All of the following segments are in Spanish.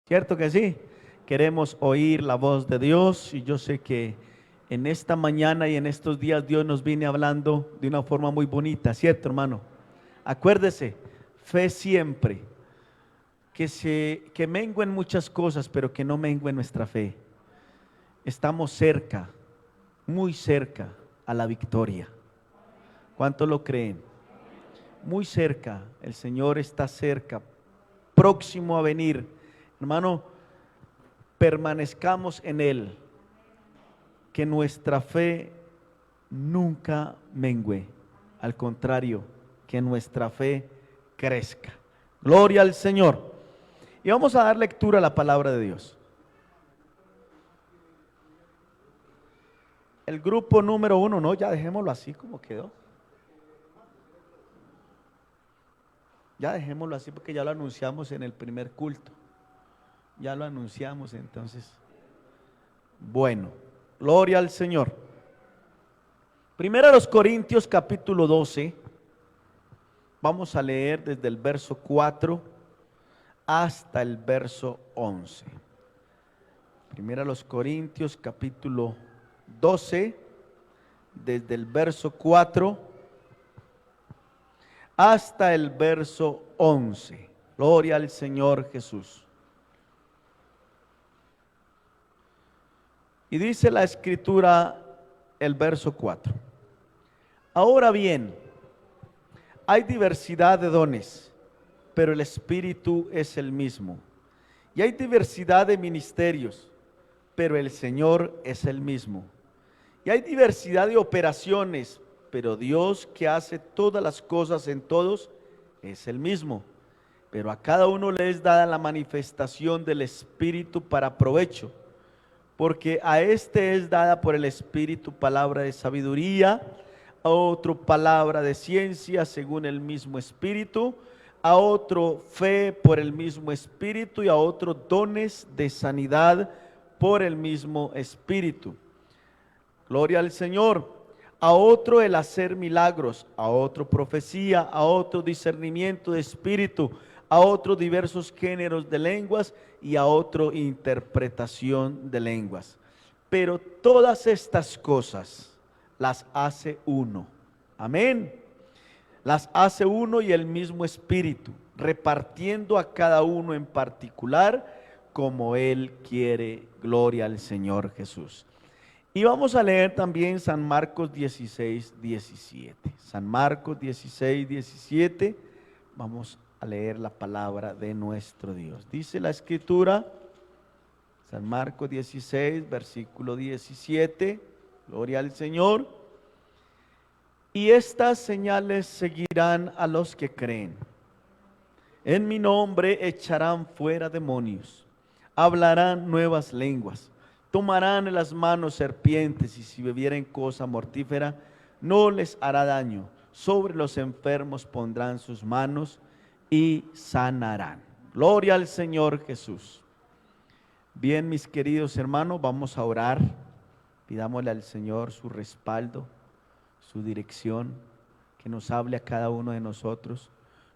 ¿Cierto que sí? Queremos oír la voz de Dios y yo sé que en esta mañana y en estos días Dios nos viene hablando de una forma muy bonita, ¿cierto, hermano? Acuérdese, fe siempre, que menguen muchas cosas, pero que no menguen nuestra fe. Estamos cerca, muy cerca a la victoria. ¿Cuánto lo creen? Muy cerca, el Señor está cerca, próximo a venir. Hermano, permanezcamos en Él, que nuestra fe nunca mengüe, al contrario, que nuestra fe crezca. Gloria al Señor. Y vamos a dar lectura a la palabra de Dios. El grupo número 1, no, ya dejémoslo así como quedó. Ya dejémoslo así porque ya lo anunciamos en el primer culto. Ya lo anunciamos entonces. Bueno, gloria al Señor. Primero a los Corintios capítulo 12. Vamos a leer desde el verso 4 hasta el verso 11. Primero a los Corintios capítulo 12, desde el verso 4 hasta el verso 11. Gloria al Señor Jesús. Y dice la escritura, el verso 4. Ahora bien, hay diversidad de dones, pero el Espíritu es el mismo. Y hay diversidad de ministerios, pero el Señor es el mismo. Y hay diversidad de operaciones, pero Dios, que hace todas las cosas en todos, es el mismo. Pero a cada uno le es dada la manifestación del Espíritu para provecho, porque a este es dada por el Espíritu palabra de sabiduría, a otro palabra de ciencia según el mismo Espíritu, a otro fe por el mismo Espíritu, y a otro dones de sanidad por el mismo Espíritu. Gloria al Señor. A otro el hacer milagros, a otro profecía, a otro discernimiento de espíritu, a otro diversos géneros de lenguas y a otro interpretación de lenguas. Pero todas estas cosas las hace uno. Amén. Las hace uno y el mismo Espíritu, repartiendo a cada uno en particular como Él quiere. Gloria al Señor Jesús. Y vamos a leer también San Marcos 16, 17. San Marcos 16, 17. Vamos a leer la palabra de nuestro Dios. Dice la escritura, San Marcos 16, versículo 17. Gloria al Señor. Y estas señales seguirán a los que creen. En mi nombre echarán fuera demonios, hablarán nuevas lenguas, tomarán en las manos serpientes, y si bebieren cosa mortífera no les hará daño. Sobre los enfermos pondrán sus manos y sanarán. Gloria al Señor Jesús. Bien, mis queridos hermanos, vamos a orar. Pidámosle al Señor su respaldo, su dirección, que nos hable a cada uno de nosotros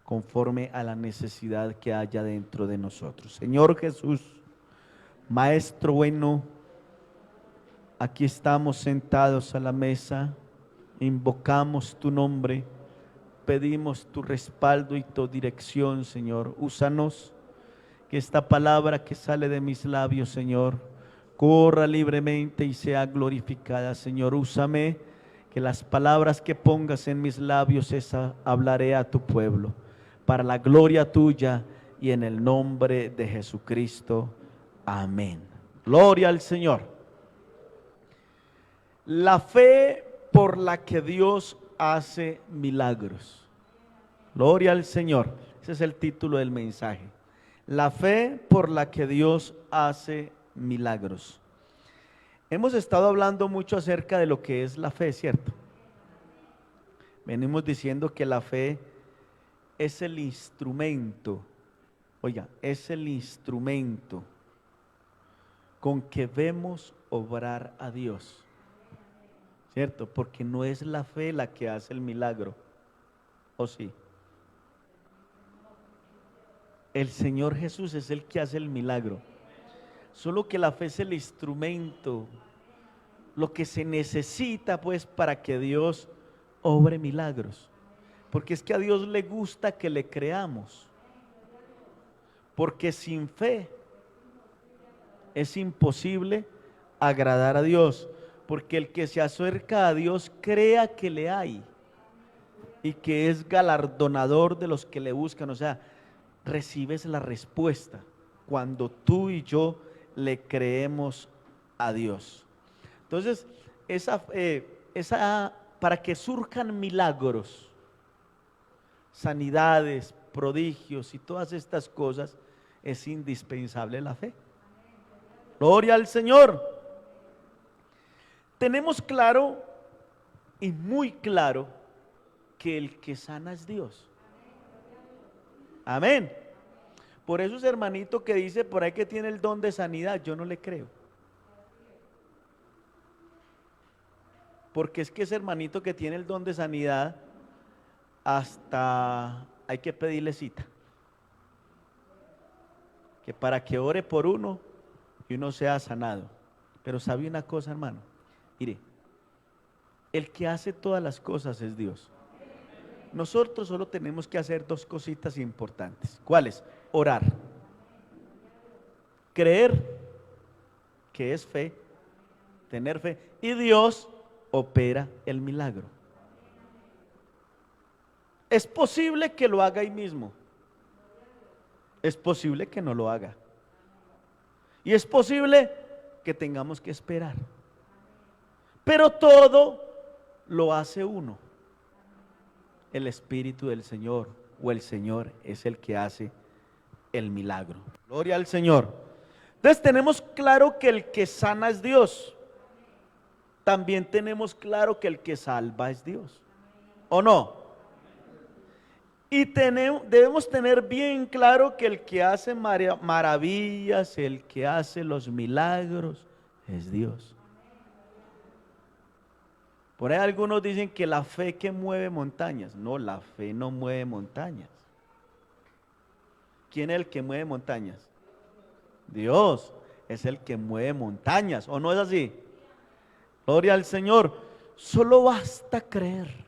conforme a la necesidad que haya dentro de nosotros. Señor Jesús, Maestro bueno, aquí estamos sentados a la mesa, invocamos tu nombre, pedimos tu respaldo y tu dirección, Señor. Úsanos, que esta palabra que sale de mis labios, Señor, corra libremente y sea glorificada, Señor. Úsame, que las palabras que pongas en mis labios, esa hablaré a tu pueblo, para la gloria tuya y en el nombre de Jesucristo. Amén. Gloria al Señor. La fe por la que Dios hace milagros. Gloria al Señor. Ese es el título del mensaje. La fe por la que Dios hace milagros. Hemos estado hablando mucho acerca de lo que es la fe, ¿cierto? Venimos diciendo que la fe es el instrumento, oiga, es el instrumento con que vemos obrar a Dios, ¿cierto? Porque no es la fe la que hace el milagro, ¿o sí? El Señor Jesús es el que hace el milagro. Solo que la fe es el instrumento, lo que se necesita pues para que Dios obre milagros. Porque es que a Dios le gusta que le creamos. Porque sin fe es imposible agradar a Dios. Porque el que se acerca a Dios crea que le hay y que es galardonador de los que le buscan. O sea, recibes la respuesta cuando tú y yo le creemos a Dios. Entonces, para que surjan milagros, sanidades, prodigios y todas estas cosas, es indispensable la fe. Gloria al Señor. Tenemos claro y muy claro que el que sana es Dios. Amén. Por eso ese hermanito que dice por ahí que tiene el don de sanidad, yo no le creo. Porque es que ese hermanito que tiene el don de sanidad, hasta hay que pedirle cita. Que para que ore por uno y uno sea sanado. Pero sabe una cosa, hermano. Mire, el que hace todas las cosas es Dios. Nosotros solo tenemos que hacer dos cositas importantes. ¿Cuáles? Orar. Creer, que es fe, tener fe. Y Dios opera el milagro. Es posible que lo haga ahí mismo. Es posible que no lo haga. Y es posible que tengamos que esperar. Pero todo lo hace uno. El Espíritu del Señor o el Señor es el que hace el milagro. Gloria al Señor. Entonces tenemos claro que el que sana es Dios. También tenemos claro que el que salva es Dios. ¿O no? Y debemos tener bien claro que el que hace maravillas, el que hace los milagros, es Dios. Por ahí algunos dicen que la fe que mueve montañas. No, la fe no mueve montañas. ¿Quién es el que mueve montañas? Dios es el que mueve montañas. ¿O no es así? Gloria al Señor. Solo basta creer.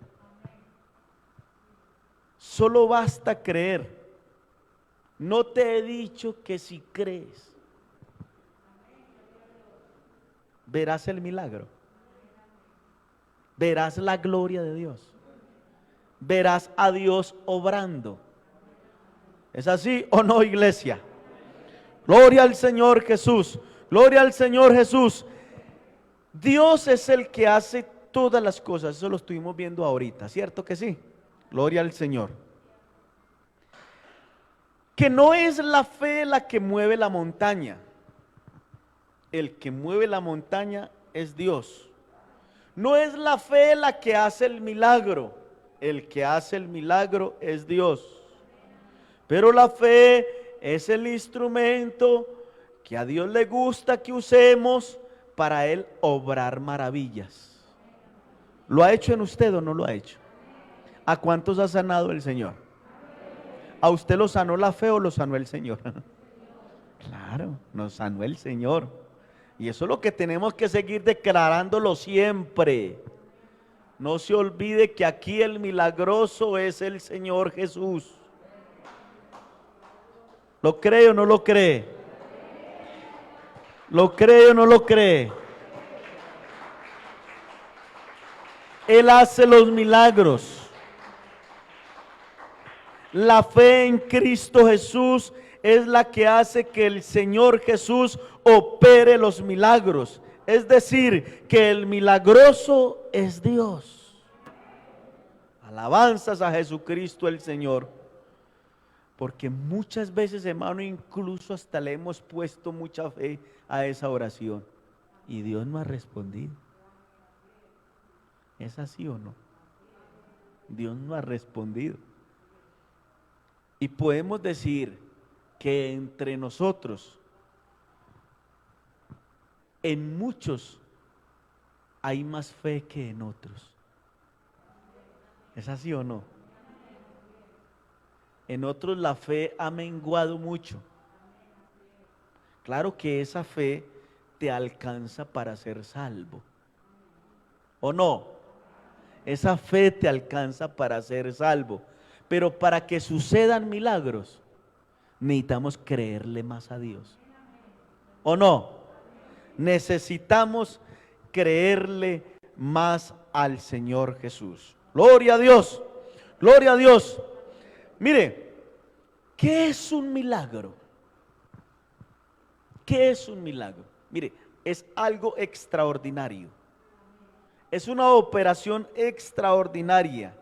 Solo basta creer. No te he dicho que si crees, verás el milagro. Verás la gloria de Dios. Verás a Dios obrando. ¿Es así o no, iglesia? Gloria al Señor Jesús. Gloria al Señor Jesús. Dios es el que hace todas las cosas. Eso lo estuvimos viendo ahorita, ¿cierto que sí? Gloria al Señor. Que no es la fe la que mueve la montaña. El que mueve la montaña es Dios. No es la fe la que hace el milagro. El que hace el milagro es Dios. Pero la fe es el instrumento que a Dios le gusta que usemos para Él obrar maravillas. ¿Lo ha hecho en usted o no lo ha hecho? ¿A cuántos ha sanado el Señor? ¿A usted lo sanó la fe o lo sanó el Señor? Claro, nos sanó el Señor. Y eso es lo que tenemos que seguir declarándolo siempre. No se olvide que aquí el milagroso es el Señor Jesús. ¿Lo cree o no lo cree? ¿Lo cree o no lo cree? Él hace los milagros. La fe en Cristo Jesús es la que hace que el Señor Jesús opere los milagros. Es decir, que el milagroso es Dios. Alabanzas a Jesucristo el Señor. Porque muchas veces, hermano, incluso hasta le hemos puesto mucha fe a esa oración. Y Dios no ha respondido. ¿Es así o no? Dios no ha respondido. Y podemos decir que entre nosotros, en muchos, hay más fe que en otros. ¿Es así o no? En otros la fe ha menguado mucho. Claro que esa fe te alcanza para ser salvo. ¿O no? Esa fe te alcanza para ser salvo. Pero para que sucedan milagros, necesitamos creerle más a Dios. ¿O no? Necesitamos creerle más al Señor Jesús. Gloria a Dios. Gloria a Dios. Mire, ¿qué es un milagro? ¿Qué es un milagro? Mire, es algo extraordinario. Es una operación extraordinaria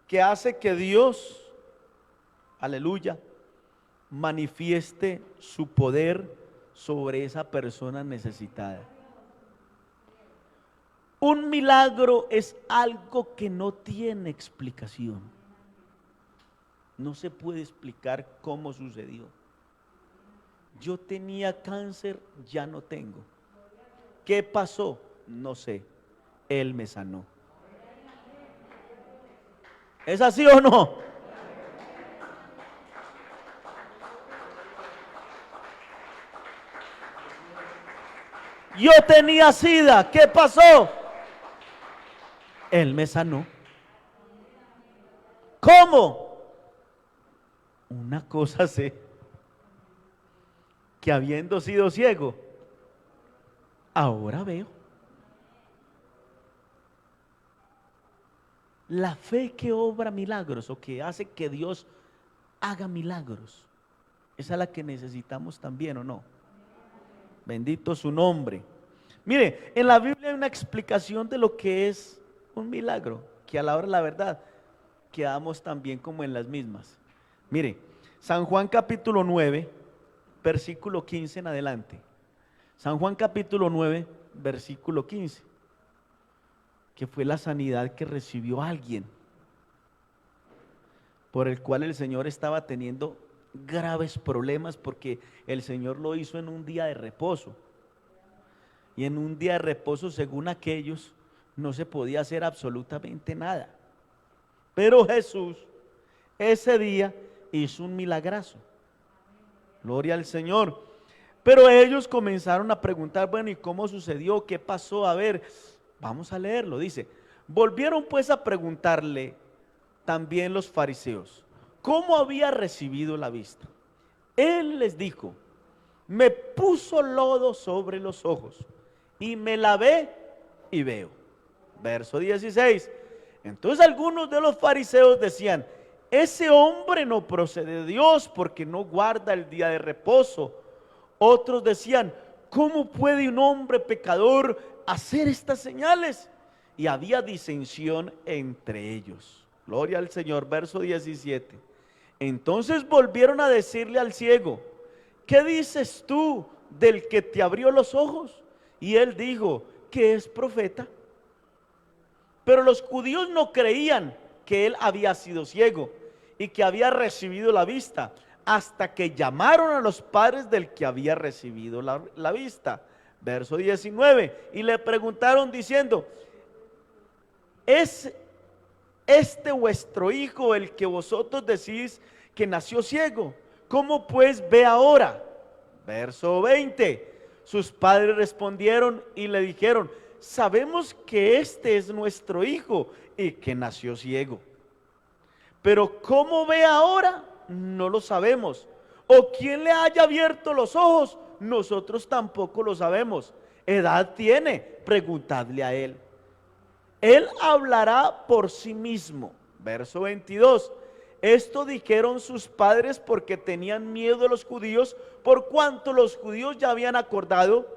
que hace que Dios, aleluya, manifieste su poder sobre esa persona necesitada. Un milagro es algo que no tiene explicación. No se puede explicar cómo sucedió. Yo tenía cáncer, ya no tengo. ¿Qué pasó? No sé. Él me sanó. ¿Es así o no? Yo tenía SIDA, ¿qué pasó? Él me sanó. ¿Cómo? Una cosa sé, que habiendo sido ciego, ahora veo. La fe que obra milagros o que hace que Dios haga milagros, esa es la que necesitamos también, ¿o no? Bendito su nombre. Mire, en la Biblia hay una explicación de lo que es un milagro, que a la hora de la verdad quedamos también como en las mismas. Mire, San Juan capítulo 9, versículo 15 en adelante. San Juan capítulo 9, versículo 15, que fue la sanidad que recibió alguien, por el cual el Señor estaba teniendo graves problemas, porque el Señor lo hizo en un día de reposo. Y en un día de reposo, según aquellos, no se podía hacer absolutamente nada. Pero Jesús, ese día, hizo un milagrazo. Gloria al Señor. Pero ellos comenzaron a preguntar, bueno, ¿y cómo sucedió? ¿Qué pasó? A ver, vamos a leerlo. Dice, volvieron pues a preguntarle también los fariseos, ¿cómo había recibido la vista? Él les dijo, me puso lodo sobre los ojos y me lavé y veo. Verso 16. Entonces algunos de los fariseos decían, ese hombre no procede de Dios porque no guarda el día de reposo. Otros decían, ¿cómo puede un hombre pecador hacer estas señales? Y había disensión entre ellos. Gloria al Señor. Verso 17. Entonces volvieron a decirle al ciego, ¿qué dices tú del que te abrió los ojos? Y él dijo, que es profeta. Pero los judíos no creían que él había sido ciego y que había recibido la vista, hasta que llamaron a los padres del que había recibido la vista. Verso 19. Y le preguntaron diciendo, ¿es este vuestro hijo el que vosotros decís que nació ciego? ¿Cómo pues ve ahora? Verso 20. Sus padres respondieron y le dijeron, sabemos que este es nuestro hijo y que nació ciego. Pero ¿cómo ve ahora? No lo sabemos. ¿O quién le haya abierto los ojos? Nosotros tampoco lo sabemos. ¿Edad tiene? Preguntadle a él. Él hablará por sí mismo. Verso 22. Esto dijeron sus padres porque tenían miedo de los judíos, por cuanto los judíos ya habían acordado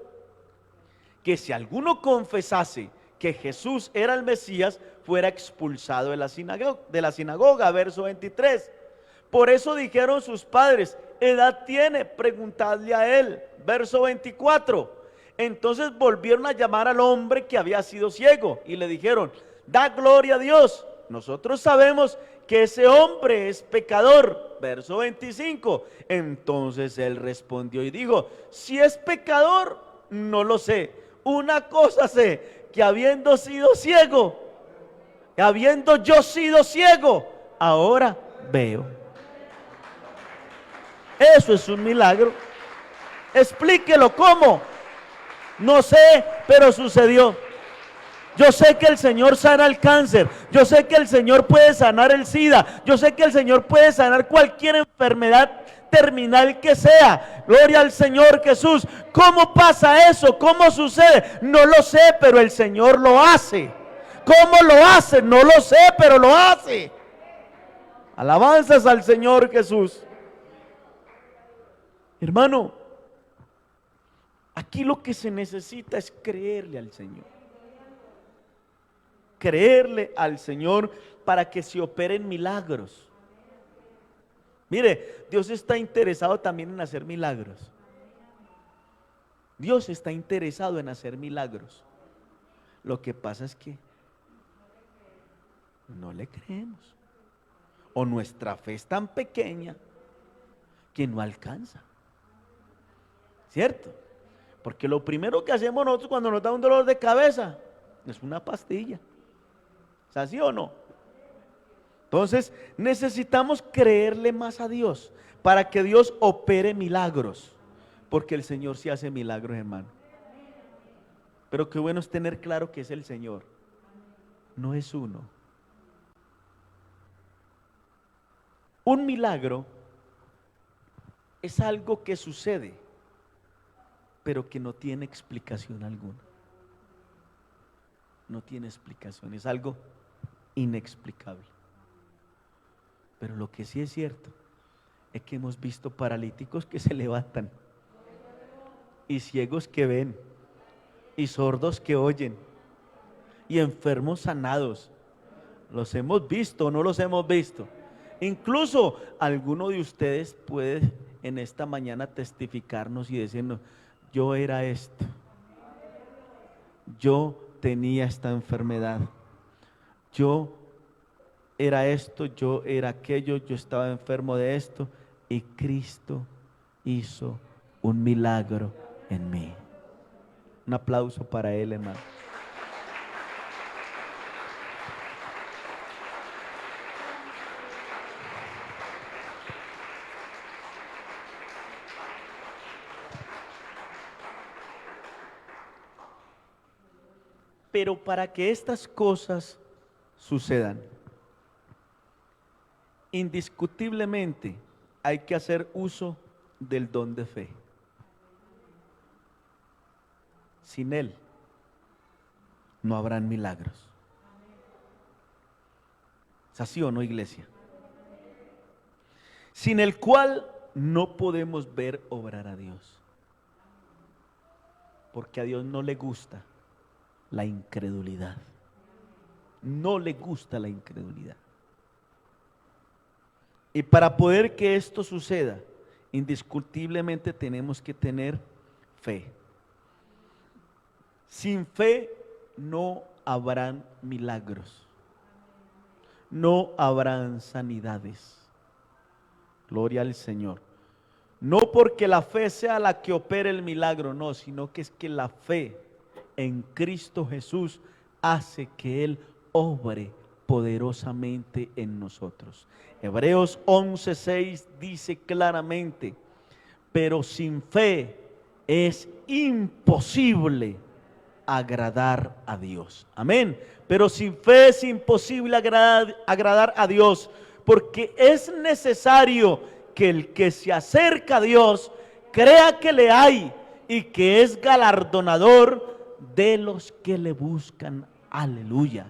que si alguno confesase que Jesús era el Mesías, fuera expulsado de la sinagoga. Verso 23. Por eso dijeron sus padres, ¿edad tiene? Preguntadle a él. Verso 24. Entonces volvieron a llamar al hombre que había sido ciego y le dijeron, da gloria a Dios. Nosotros sabemos que ese hombre es pecador. Verso 25. Entonces él respondió y dijo, si es pecador, no lo sé. Una cosa sé, que habiendo sido ciego, habiendo yo sido ciego, ahora veo. Eso es un milagro. Explíquelo, ¿cómo? No sé, pero sucedió. Yo sé que el Señor sana el cáncer. Yo sé que el Señor puede sanar el SIDA. Yo sé que el Señor puede sanar cualquier enfermedad terminal que sea. Gloria al Señor Jesús. ¿Cómo pasa eso? ¿Cómo sucede? No lo sé, pero el Señor lo hace. ¿Cómo lo hace? No lo sé, pero lo hace. Alabanzas al Señor Jesús. Hermano, aquí lo que se necesita es creerle al Señor. Creerle al Señor para que se operen milagros. Mire, Dios está interesado también en hacer milagros. Dios está interesado en hacer milagros. Lo que pasa es que no le creemos. O nuestra fe es tan pequeña que no alcanza. ¿Cierto? Porque lo primero que hacemos nosotros cuando nos da un dolor de cabeza es una pastilla. ¿Es así o no? Entonces necesitamos creerle más a Dios para que Dios opere milagros, porque el Señor sí hace milagros, hermano. Pero qué bueno es tener claro que es el Señor, no es uno. Un milagro es algo que sucede, pero que no tiene explicación alguna. No tiene explicación, es algo inexplicable. Pero lo que sí es cierto es que hemos visto paralíticos que se levantan, y ciegos que ven, y sordos que oyen, y enfermos sanados. ¿Los hemos visto o no los hemos visto? Incluso alguno de ustedes puede en esta mañana testificarnos y decirnos: yo era esto, yo tenía esta enfermedad, yo era esto, yo era aquello, yo estaba enfermo de esto, y Cristo hizo un milagro en mí. Un aplauso para Él, hermano. Pero para que estas cosas sucedan, indiscutiblemente hay que hacer uso del don de fe. Sin él no habrán milagros. ¿Es así o no, iglesia? Sin el cual no podemos ver obrar a Dios, porque a Dios no le gusta la incredulidad. No le gusta la incredulidad. Y para poder que esto suceda, indiscutiblemente tenemos que tener fe. Sin fe no habrán milagros, no habrán sanidades. Gloria al Señor. No porque la fe sea la que opere el milagro, no, sino que es que la fe en Cristo Jesús hace que Él obre poderosamente en nosotros. Hebreos 11:6 dice claramente: pero sin fe es imposible agradar a Dios. Amén. Pero sin fe es imposible agradar a Dios, porque es necesario que el que se acerca a Dios crea que le hay y que es galardonador de los que le buscan. Aleluya.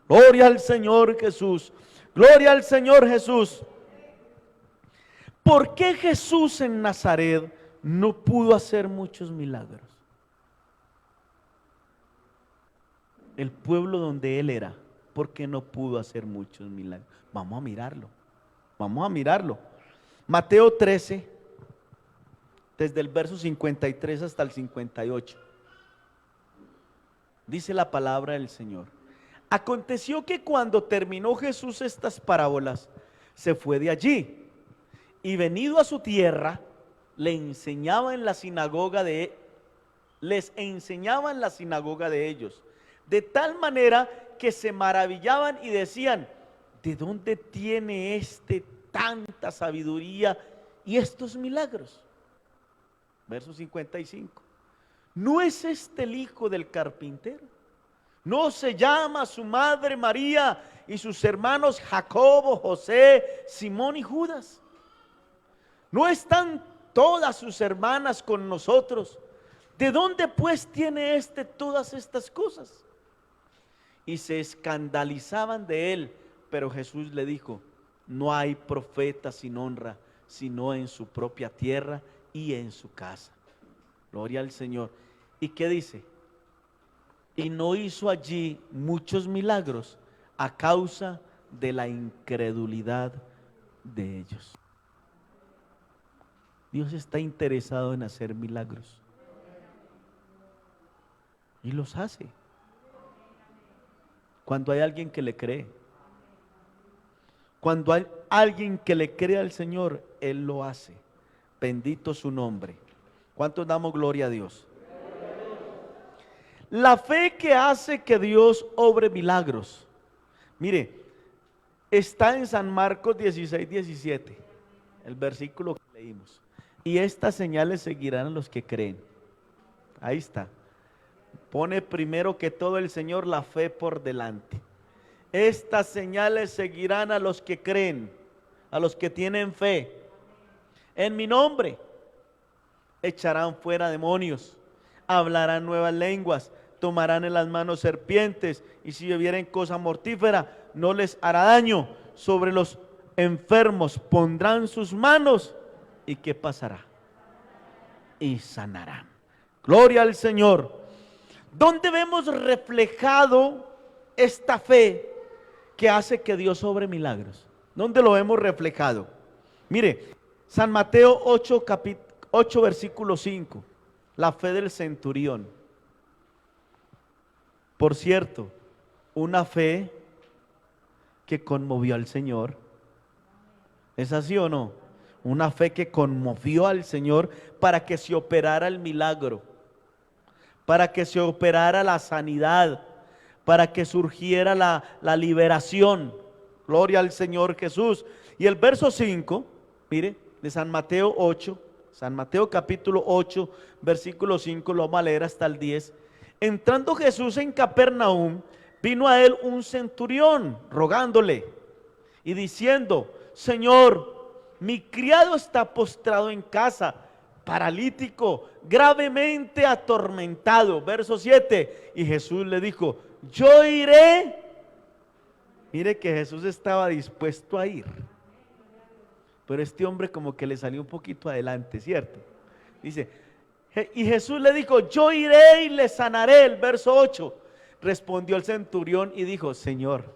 Gloria al Señor Jesús. Gloria al Señor Jesús. ¿Por qué Jesús en Nazaret no pudo hacer muchos milagros? El pueblo donde él era, ¿por qué no pudo hacer muchos milagros? Vamos a mirarlo. Vamos a mirarlo. Mateo 13, desde el verso 53 hasta el 58. Dice la palabra del Señor: aconteció que cuando terminó Jesús estas parábolas, se fue de allí, y venido a su tierra, les enseñaba en la sinagoga de ellos, de tal manera que se maravillaban y decían: ¿de dónde tiene tanta sabiduría y estos milagros? Verso 55. ¿No es este el hijo del carpintero? ¿No se llama su madre María y sus hermanos Jacobo, José, Simón y Judas? ¿No están todas sus hermanas con nosotros? ¿De dónde pues tiene todas estas cosas? Y se escandalizaban de él, pero Jesús le dijo: no hay profeta sin honra, sino en su propia tierra y en su casa. Gloria al Señor. ¿Y qué dice? Y no hizo allí muchos milagros a causa de la incredulidad de ellos. Dios está interesado en hacer milagros y los hace cuando hay alguien que le cree. Cuando hay alguien que le cree al Señor, Él lo hace. Bendito su nombre. ¿Cuántos damos gloria a Dios? La fe que hace que Dios obre milagros. Mire, está en San Marcos 16, 17, el versículo que leímos. Y estas señales seguirán a los que creen. Ahí está. Pone primero que todo el Señor la fe por delante. Estas señales seguirán a los que creen, a los que tienen fe. En mi nombre echarán fuera demonios, hablarán nuevas lenguas, tomarán en las manos serpientes, y si bebieren cosa mortífera no les hará daño. Sobre los enfermos pondrán sus manos, ¿y qué pasará? Y sanarán. Gloria al Señor. ¿Dónde vemos reflejado esta fe que hace que Dios obre milagros? ¿Dónde lo vemos reflejado? Mire, San Mateo 8 versículo 5, la fe del centurión. Por cierto, una fe que conmovió al Señor. ¿Es así o no? Una fe que conmovió al Señor para que se operara el milagro, para que se operara la sanidad, para que surgiera la liberación. Gloria al Señor Jesús. Y el verso 5, mire, de San Mateo 8, San Mateo capítulo 8, versículo 5, lo vamos a leer hasta el 10. Entrando Jesús en Capernaum, vino a él un centurión rogándole y diciendo: Señor, mi criado está postrado en casa, paralítico, gravemente atormentado. Verso 7, y Jesús le dijo: yo iré. Mire que Jesús estaba dispuesto a ir, pero este hombre como que le salió un poquito adelante, ¿cierto? Dice, y Jesús le dijo: yo iré y le sanaré. El verso 8, respondió el centurión y dijo: Señor,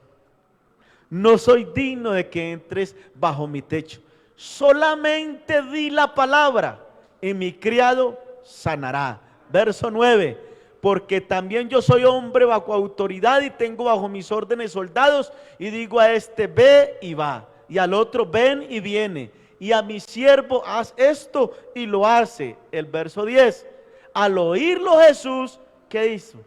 no soy digno de que entres bajo mi techo, solamente di la palabra y mi criado sanará. Verso 9, porque también yo soy hombre bajo autoridad y tengo bajo mis órdenes soldados, y digo a este: ve y va, y al otro: ven y viene, y a mi siervo: haz esto, y lo hace. El verso 10, al oírlo Jesús, ¿qué hizo?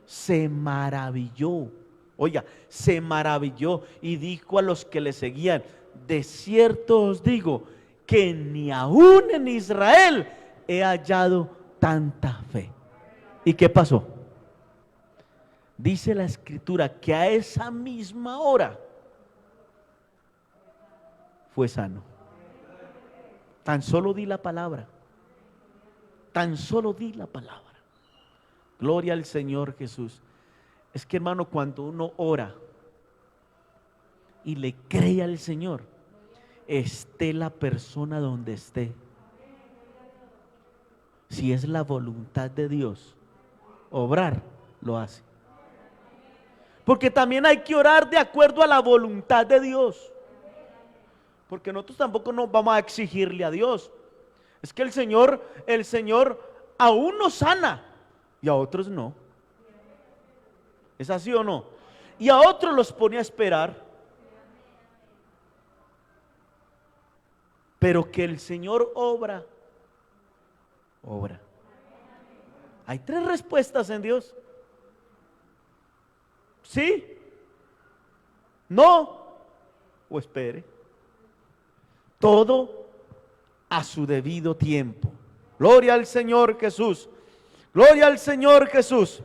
Se maravilló. Oiga, se maravilló y dijo a los que le seguían: de cierto os digo que ni aún en Israel he hallado tanta fe. ¿Y qué pasó? Dice la Escritura que a esa misma hora fue sano. Tan solo di la palabra. Tan solo di la palabra. Gloria al Señor Jesús. Es que, hermano, cuando uno ora y le cree al Señor, esté la persona donde esté, si es la voluntad de Dios obrar, lo hace. Porque también hay que orar de acuerdo a la voluntad de Dios, porque nosotros tampoco nos vamos a exigirle a Dios. Es que el Señor a unos sana y a otros no. ¿Es así o no? Y a otros los pone a esperar. Pero que el Señor obra. Hay tres respuestas en Dios: sí, no o espere. Todo a su debido tiempo. Gloria al Señor Jesús. Gloria al Señor Jesús.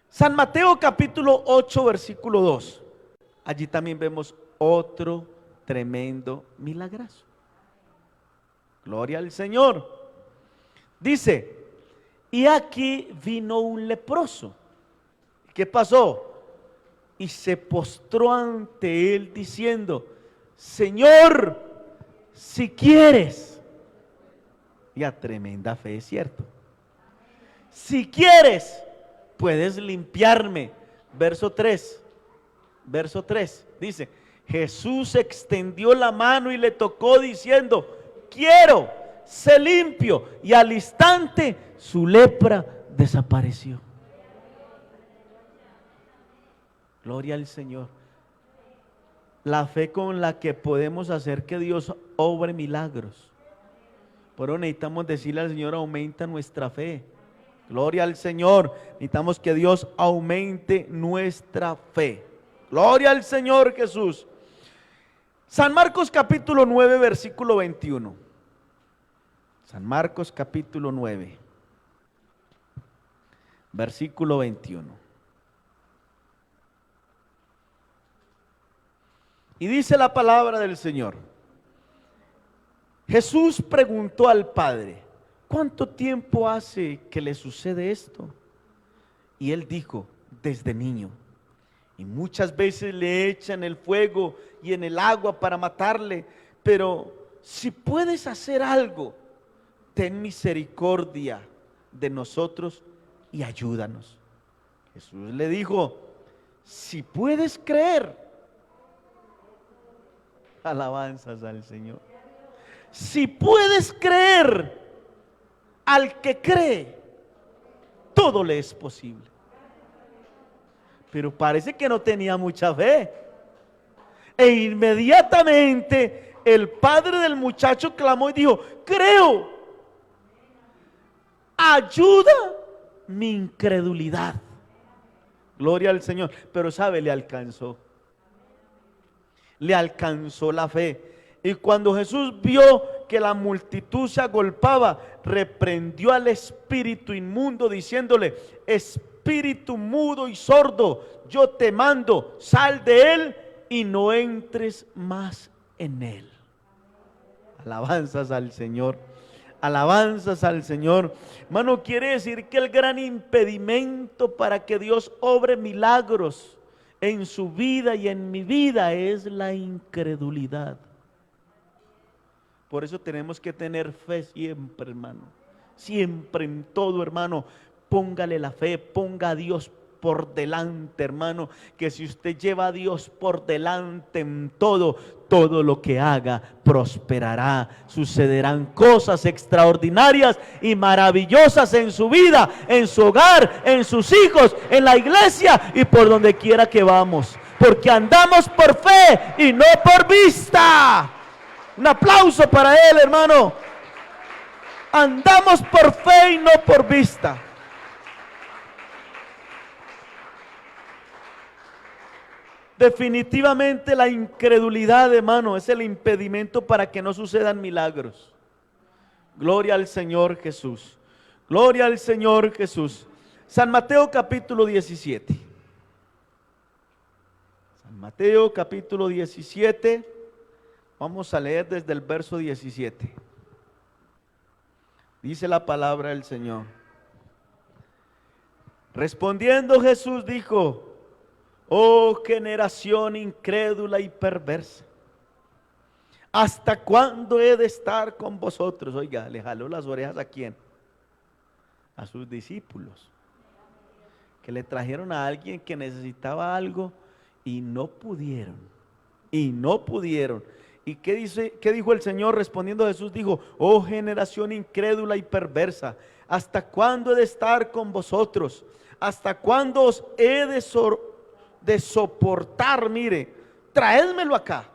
San Mateo capítulo 8 versículo 2. Allí también vemos otro tremendo milagrazo. Gloria al Señor. Dice, y aquí vino un leproso. ¿Qué pasó? Y se postró ante él diciendo, Señor, si quieres. Y a tremenda fe, es cierto. Si quieres, puedes limpiarme. Verso 3. Verso 3 dice, Jesús extendió la mano y le tocó diciendo, quiero, sé limpio. Y al instante su lepra desapareció. Gloria al Señor. La fe con la que podemos hacer que Dios obre milagros. Por eso necesitamos decirle al Señor, aumenta nuestra fe. Gloria al Señor. Necesitamos que Dios aumente nuestra fe. Gloria al Señor Jesús. San Marcos capítulo 9 versículo 21. San Marcos capítulo 9 versículo 21. Y dice la palabra del Señor. Jesús preguntó al Padre, ¿cuánto tiempo hace que le sucede esto? Y él dijo, desde niño. Y muchas veces le echan el fuego y en el agua para matarle. Pero si puedes hacer algo, ten misericordia de nosotros y ayúdanos. Jesús le dijo, si puedes creer. Alabanzas al Señor. Si puedes creer, al que cree, todo le es posible. Pero parece que no tenía mucha fe. E inmediatamente el padre del muchacho clamó y dijo, creo, ayuda mi incredulidad. Gloria al Señor. Pero sabe, le alcanzó la fe. Y cuando Jesús vio que la multitud se agolpaba, reprendió al espíritu inmundo diciéndole, espíritu mudo y sordo, yo te mando, sal de él y no entres más en él. Alabanzas al Señor. Alabanzas al Señor. Hermano, quiere decir que el gran impedimento para que Dios obre milagros en su vida y en mi vida es la incredulidad. Por eso tenemos que tener fe siempre, hermano. Siempre en todo, hermano. Póngale la fe, ponga a Dios por delante, hermano. Que si usted lleva a Dios por delante en todo, todo lo que haga prosperará. Sucederán cosas extraordinarias y maravillosas en su vida, en su hogar, en sus hijos, en la iglesia y por donde quiera que vamos. Porque andamos por fe y no por vista. Un aplauso para él, hermano. Andamos por fe y no por vista. Definitivamente la incredulidad, hermano, es el impedimento para que no sucedan milagros. Gloria al Señor Jesús. Gloria al Señor Jesús. San Mateo capítulo 17. San Mateo capítulo 17. Vamos a leer desde el verso 17. Dice la palabra del Señor. Respondiendo Jesús dijo, oh generación incrédula y perversa, ¿hasta cuándo he de estar con vosotros? Oiga, le jaló las orejas ¿a quién? A sus discípulos, que le trajeron a alguien que necesitaba algo y no pudieron. ¿Y qué dijo el Señor? Respondiendo Jesús dijo, oh generación incrédula y perversa, ¿hasta cuándo he de estar con vosotros? ¿Hasta cuándo os he de soportar? Mire, traédmelo acá.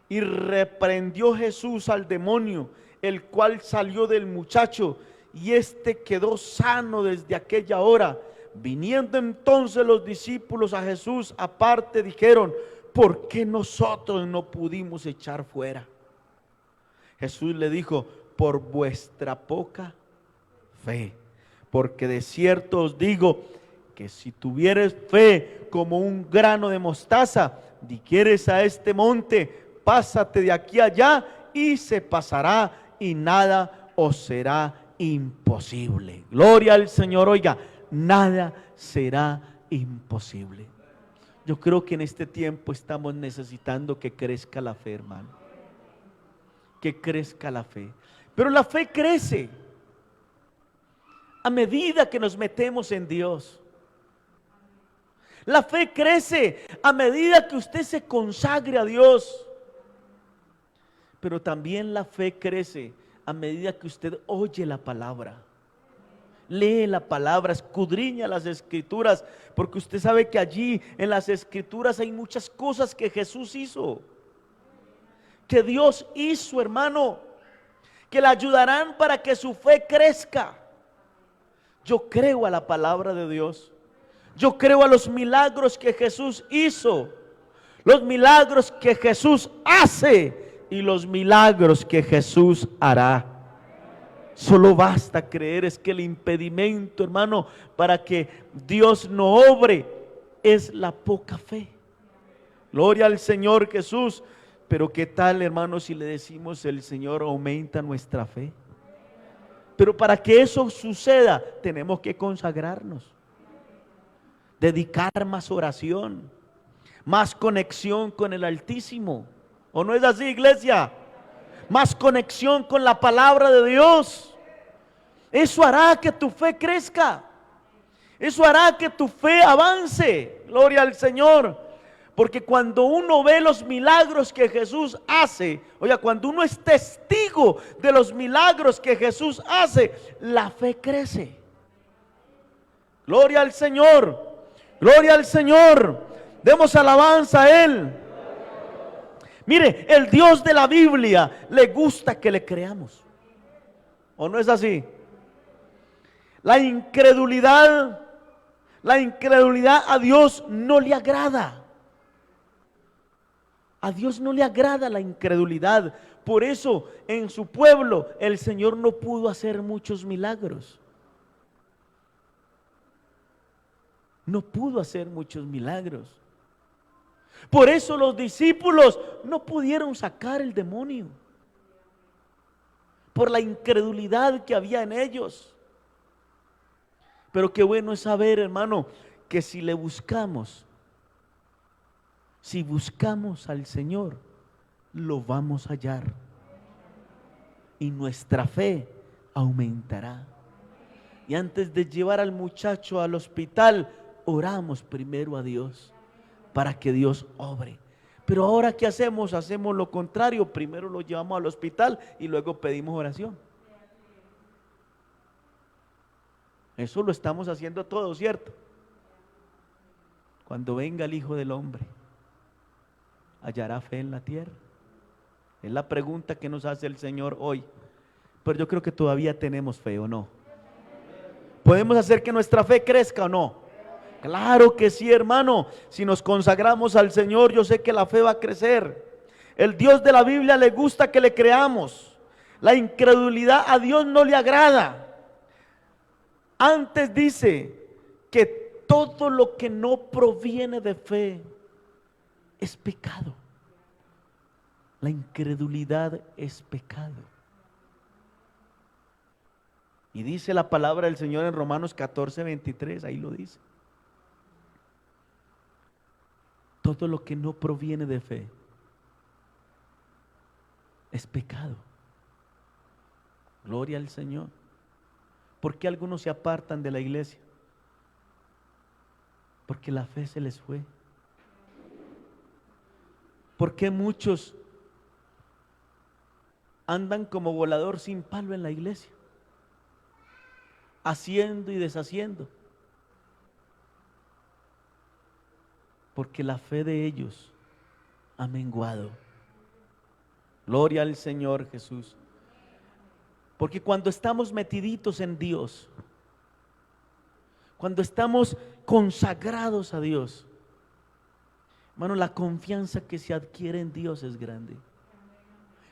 Y reprendió Jesús al demonio, el cual salió del muchacho, y éste quedó sano desde aquella hora. Viniendo entonces los discípulos a Jesús aparte, dijeron, ¿por qué nosotros no pudimos echar fuera? Jesús le dijo: por vuestra poca fe. Porque de cierto os digo que si tuvieres fe como un grano de mostaza, dijeres a este monte: pásate de aquí a allá, y se pasará, y nada os será imposible. Gloria al Señor. Oiga, nada será imposible. Yo creo que en este tiempo estamos necesitando que crezca la fe, hermano. Que crezca la fe. Pero la fe crece a medida que nos metemos en Dios. La fe crece a medida que usted se consagre a Dios. Pero también la fe crece a medida que usted oye la palabra, lee la palabra, escudriña las escrituras, porque usted sabe que allí en las escrituras hay muchas cosas que Jesús hizo, que Dios hizo, hermano, que le ayudarán para que su fe crezca. Yo creo a la palabra de Dios. Yo creo a los milagros que Jesús hizo, los milagros que Jesús hace y los milagros que Jesús hará. Solo basta creer. Es que el impedimento, hermano, para que Dios no obre es la poca fe. Gloria al Señor Jesús. Pero qué tal, hermano, si le decimos: el Señor aumenta nuestra fe. Pero para que eso suceda tenemos que consagrarnos, dedicar más oración, más conexión con el Altísimo. ¿O no es así, iglesia? Más conexión con la palabra de Dios. Eso hará que tu fe crezca. Eso hará que tu fe avance. Gloria al Señor. Porque cuando uno ve los milagros que Jesús hace, oiga, cuando uno es testigo de los milagros que Jesús hace, la fe crece. Gloria al Señor. Gloria al Señor. Demos alabanza a Él. Mire, el Dios de la Biblia le gusta que le creamos. ¿O no es así? La incredulidad a Dios no le agrada. A Dios no le agrada la incredulidad. Por eso en su pueblo el Señor no pudo hacer muchos milagros. No pudo hacer muchos milagros. Por eso los discípulos no pudieron sacar el demonio, por la incredulidad que había en ellos. Pero qué bueno es saber, hermano, que si le buscamos, si buscamos al Señor, lo vamos a hallar. Y nuestra fe aumentará. Y antes de llevar al muchacho al hospital, oramos primero a Dios para que Dios obre. Pero ahora ¿qué hacemos? Hacemos lo contrario. Primero lo llevamos al hospital y luego pedimos oración. Eso lo estamos haciendo todos, ¿cierto? Cuando venga el Hijo del Hombre, ¿hallará fe en la tierra? Es la pregunta que nos hace el Señor hoy. Pero yo creo que todavía tenemos fe, ¿o no? ¿Podemos hacer que nuestra fe crezca o no? Claro que sí, hermano. Si nos consagramos al Señor, yo sé que la fe va a crecer. El Dios de la Biblia le gusta que le creamos. La incredulidad a Dios no le agrada. Antes dice que todo lo que no proviene de fe es pecado. La incredulidad es pecado. Y dice la palabra del Señor en Romanos 14:23, ahí lo dice. Todo lo que no proviene de fe es pecado. Gloria al Señor. ¿Por qué algunos se apartan de la iglesia? Porque la fe se les fue. ¿Por qué muchos andan como volador sin palo en la iglesia? Haciendo y deshaciendo. Porque la fe de ellos ha menguado. Gloria al Señor Jesús. Porque cuando estamos metiditos en Dios, cuando estamos consagrados a Dios, hermano, la confianza que se adquiere en Dios es grande.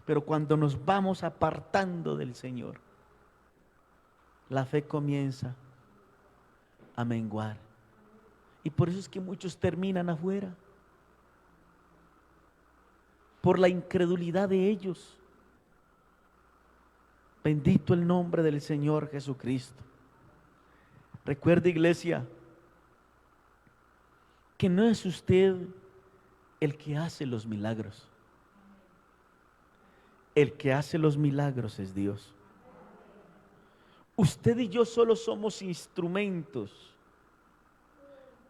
Pero cuando nos vamos apartando del Señor, la fe comienza a menguar. Y por eso es que muchos terminan afuera, por la incredulidad de ellos. Bendito el nombre del Señor Jesucristo. Recuerde, iglesia, que no es usted el que hace los milagros. El que hace los milagros es Dios. Usted y yo solo somos instrumentos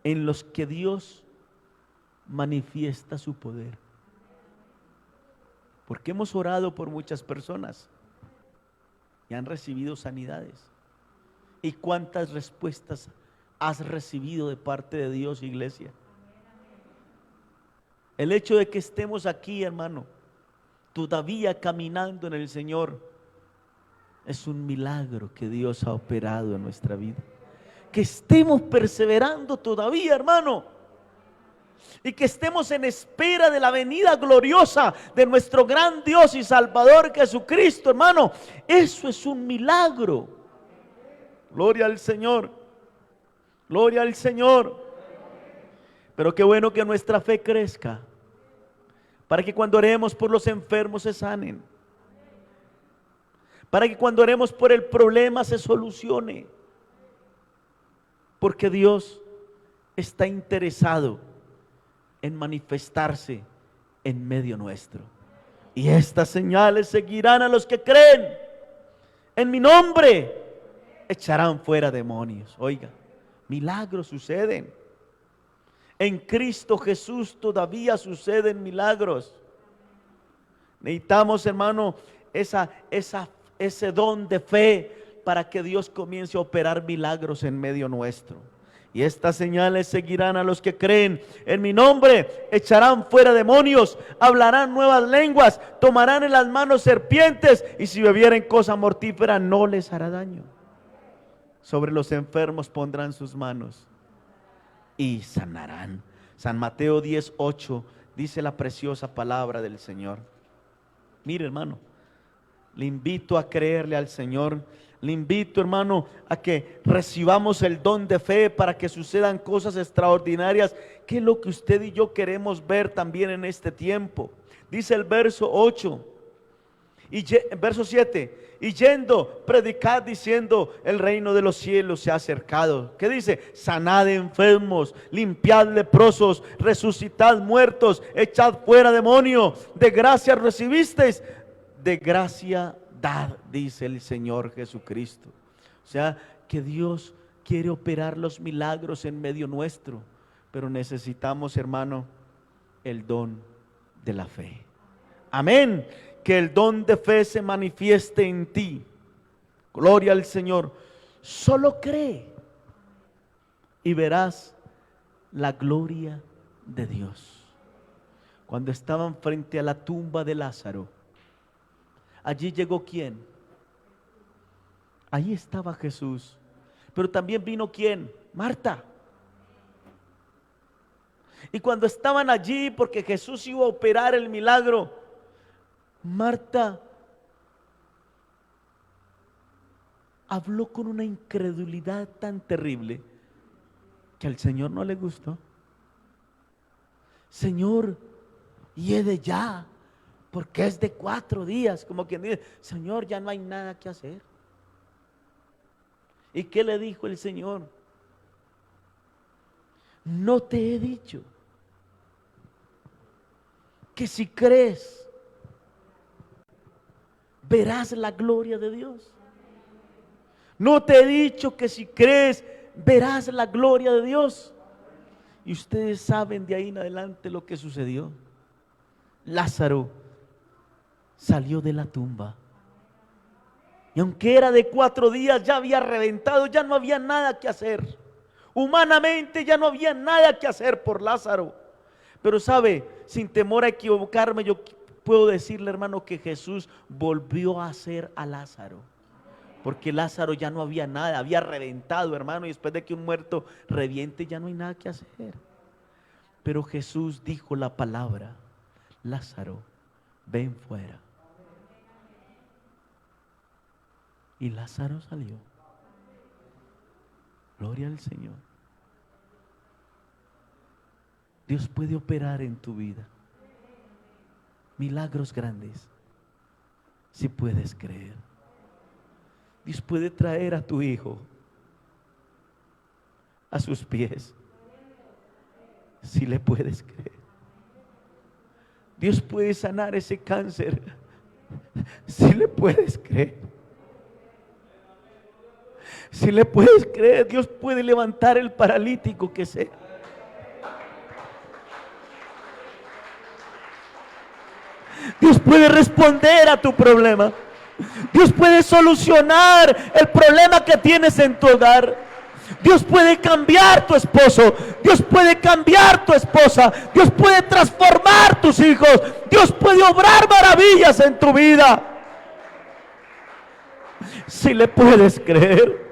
en los que Dios manifiesta su poder. Porque hemos orado por muchas personas y han recibido sanidades. ¿Y cuántas respuestas has recibido de parte de Dios, iglesia? El hecho de que estemos aquí, hermano, todavía caminando en el Señor, es un milagro que Dios ha operado en nuestra vida. Que estemos perseverando todavía, hermano, y que estemos en espera de la venida gloriosa de nuestro gran Dios y Salvador Jesucristo, hermano. Eso es un milagro. Gloria al Señor. Gloria al Señor. Pero qué bueno que nuestra fe crezca, para que cuando oremos por los enfermos se sanen, para que cuando oremos por el problema se solucione, porque Dios está interesado en manifestarse en medio nuestro. Y estas señales seguirán a los que creen. En mi nombre echarán fuera demonios. Oiga, milagros suceden. En Cristo Jesús todavía suceden milagros. Necesitamos, hermano, ese don de fe para que Dios comience a operar milagros en medio nuestro. Y estas señales seguirán a los que creen. En mi nombre echarán fuera demonios, hablarán nuevas lenguas, tomarán en las manos serpientes, y si bebieren cosa mortífera no les hará daño. Sobre los enfermos pondrán sus manos y sanarán. San Mateo 10:8 dice la preciosa palabra del Señor. Mire, hermano, le invito a creerle al Señor. Le invito, hermano, a que recibamos el don de fe para que sucedan cosas extraordinarias, que es lo que usted y yo queremos ver también en este tiempo. Dice el verso 8 y verso 7: y yendo, predicad diciendo, el reino de los cielos se ha acercado. ¿Qué dice? Sanad enfermos, limpiad leprosos, resucitad muertos, echad fuera demonios. De gracia recibisteis, de gracia dad, dice el Señor Jesucristo. O sea, que Dios quiere operar los milagros en medio nuestro, pero necesitamos, hermano, el don de la fe. Amén. Que el don de fe se manifieste en ti. Gloria al Señor. Solo cree y verás la gloria de Dios. Cuando estaban frente a la tumba de Lázaro, allí llegó ¿quién? Allí estaba Jesús. Pero también vino ¿quién? Marta. Y cuando estaban allí, porque Jesús iba a operar el milagro, Marta habló con una incredulidad tan terrible que al Señor no le gustó. Señor, hiede ya, porque es de 4 días. Como quien dice, Señor, ya no hay nada que hacer. ¿Y qué le dijo el Señor? ¿No te he dicho que si crees verás la gloria de Dios? ¿No te he dicho que si crees verás la gloria de Dios? Y ustedes saben de ahí en adelante lo que sucedió. Lázaro salió de la tumba, y aunque era de 4 días, ya había reventado, ya no había nada que hacer. Humanamente ya no había nada que hacer por Lázaro. Pero sabe, sin temor a equivocarme, yo puedo decirle, hermano, que Jesús volvió a hacer a Lázaro, porque Lázaro ya no había nada, había reventado, hermano, y después de que un muerto reviente ya no hay nada que hacer. Pero Jesús dijo la palabra: Lázaro, ven fuera. Y Lázaro salió. Gloria al Señor. Dios puede operar en tu vida milagros grandes si puedes creer. Dios puede traer a tu hijo a sus pies si le puedes creer. Dios puede sanar ese cáncer si le puedes creer. Si le puedes creer, Dios puede levantar el paralítico que sea. Dios puede responder a tu problema. Dios puede solucionar el problema que tienes en tu hogar. Dios puede cambiar tu esposo. Dios puede cambiar tu esposa. Dios puede transformar tus hijos. Dios puede obrar maravillas en tu vida. Si le puedes creer.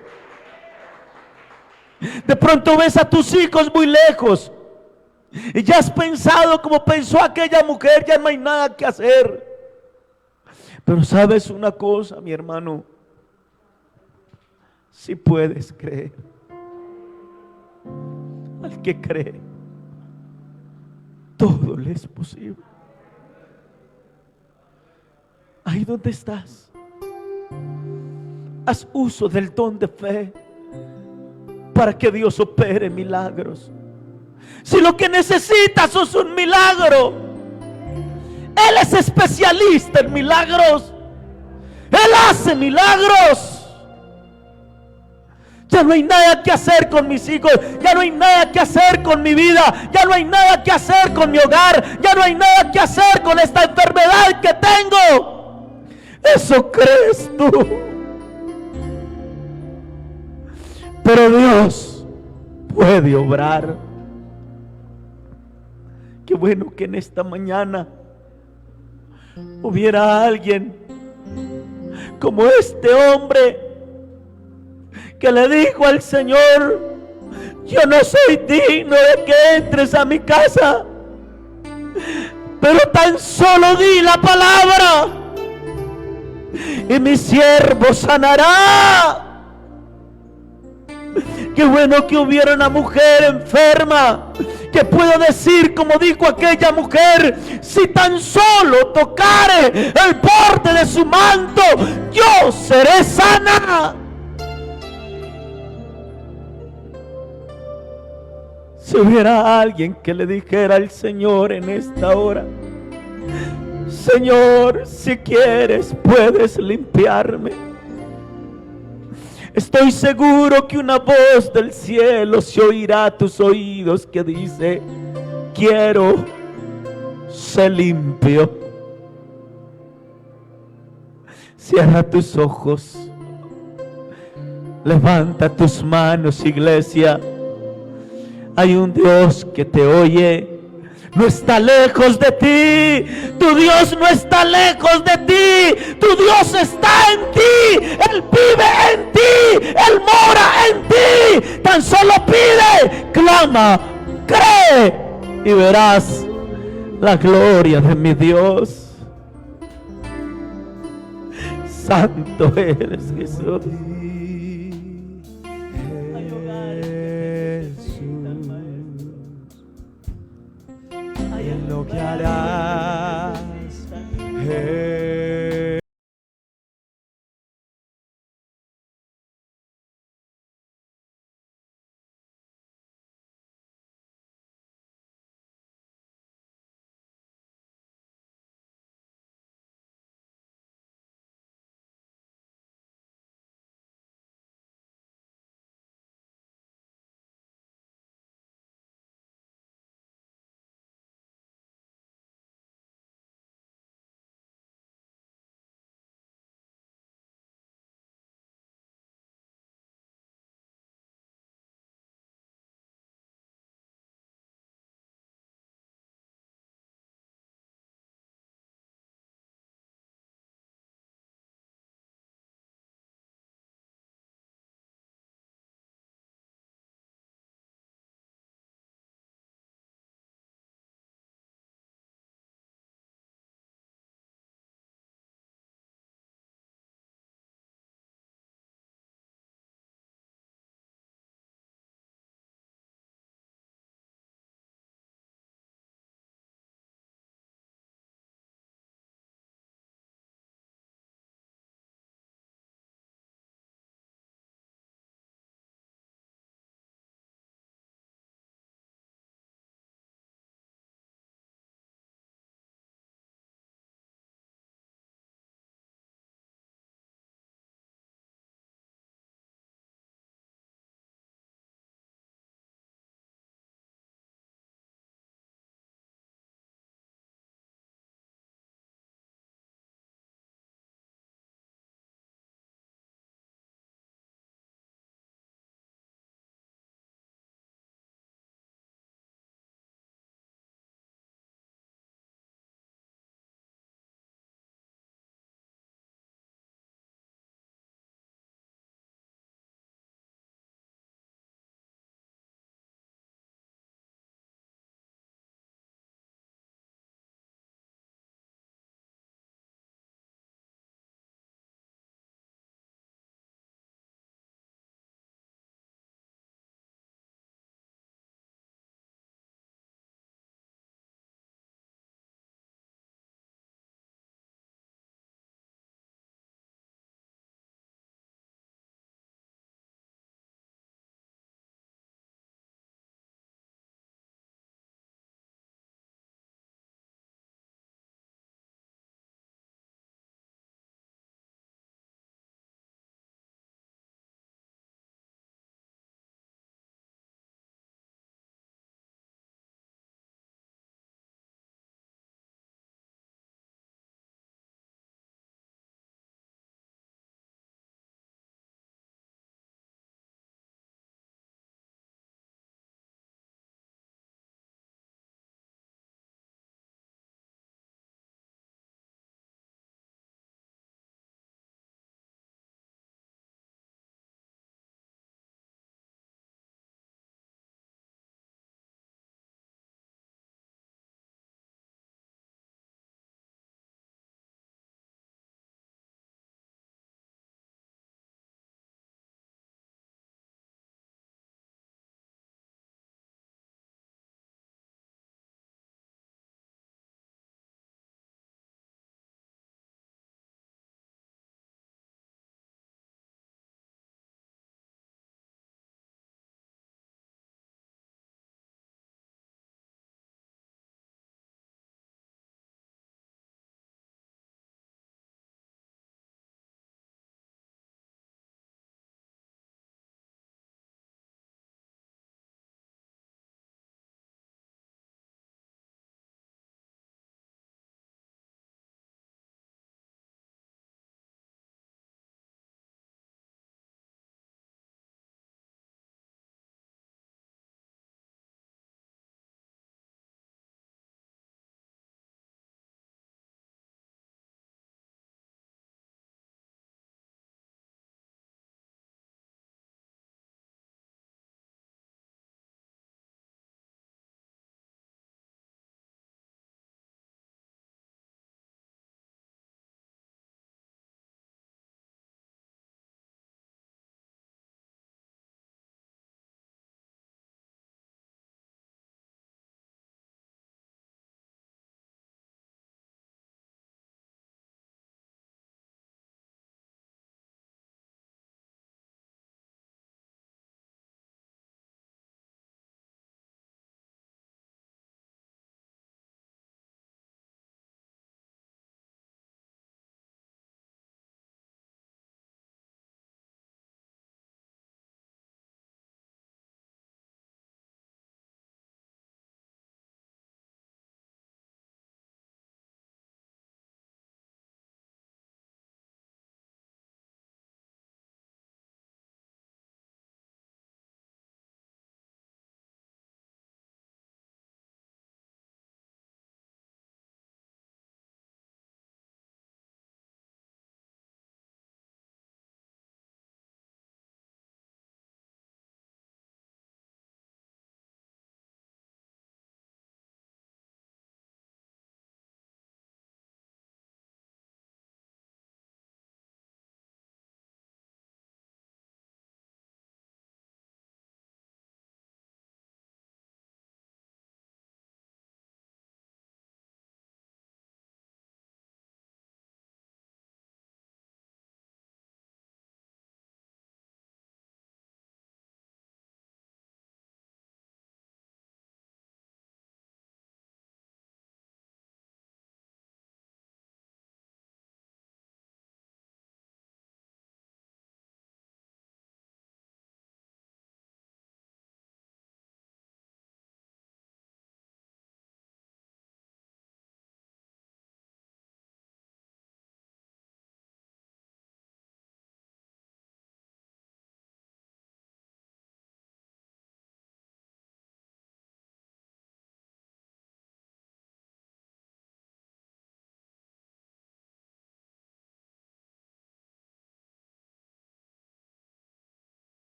De pronto ves a tus hijos muy lejos y ya has pensado como pensó aquella mujer, ya no hay nada que hacer. Pero sabes una cosa, mi hermano, si puedes creer, al que cree, todo le es posible. Ahí donde estás, haz uso del don de fe para que Dios opere milagros. Si lo que necesitas es un milagro, Él es especialista en milagros. Él hace milagros. Ya no hay nada que hacer con mis hijos. Ya no hay nada que hacer con mi vida. Ya no hay nada que hacer con mi hogar. Ya no hay nada que hacer con esta enfermedad que tengo. ¿Eso crees tú? Pero Dios puede obrar. Qué bueno que en esta mañana hubiera alguien como este hombre que le dijo al Señor: yo no soy digno de que entres a mi casa, pero tan solo di la palabra y mi siervo sanará. Qué bueno que hubiera una mujer enferma que pueda decir como dijo aquella mujer: si tan solo tocare el borde de su manto, yo seré sana. Si hubiera alguien que le dijera al Señor en esta hora: Señor, si quieres puedes limpiarme. Estoy seguro que una voz del cielo se oirá a tus oídos que dice: quiero ser limpio. Cierra tus ojos, levanta tus manos, iglesia. Hay un Dios que te oye. No está lejos de ti. Tu Dios no está lejos de ti. Tu Dios está en ti. Él vive en ti. Él mora en ti. Tan solo pide, clama, cree y verás la gloria de mi Dios. Santo eres, Jesús.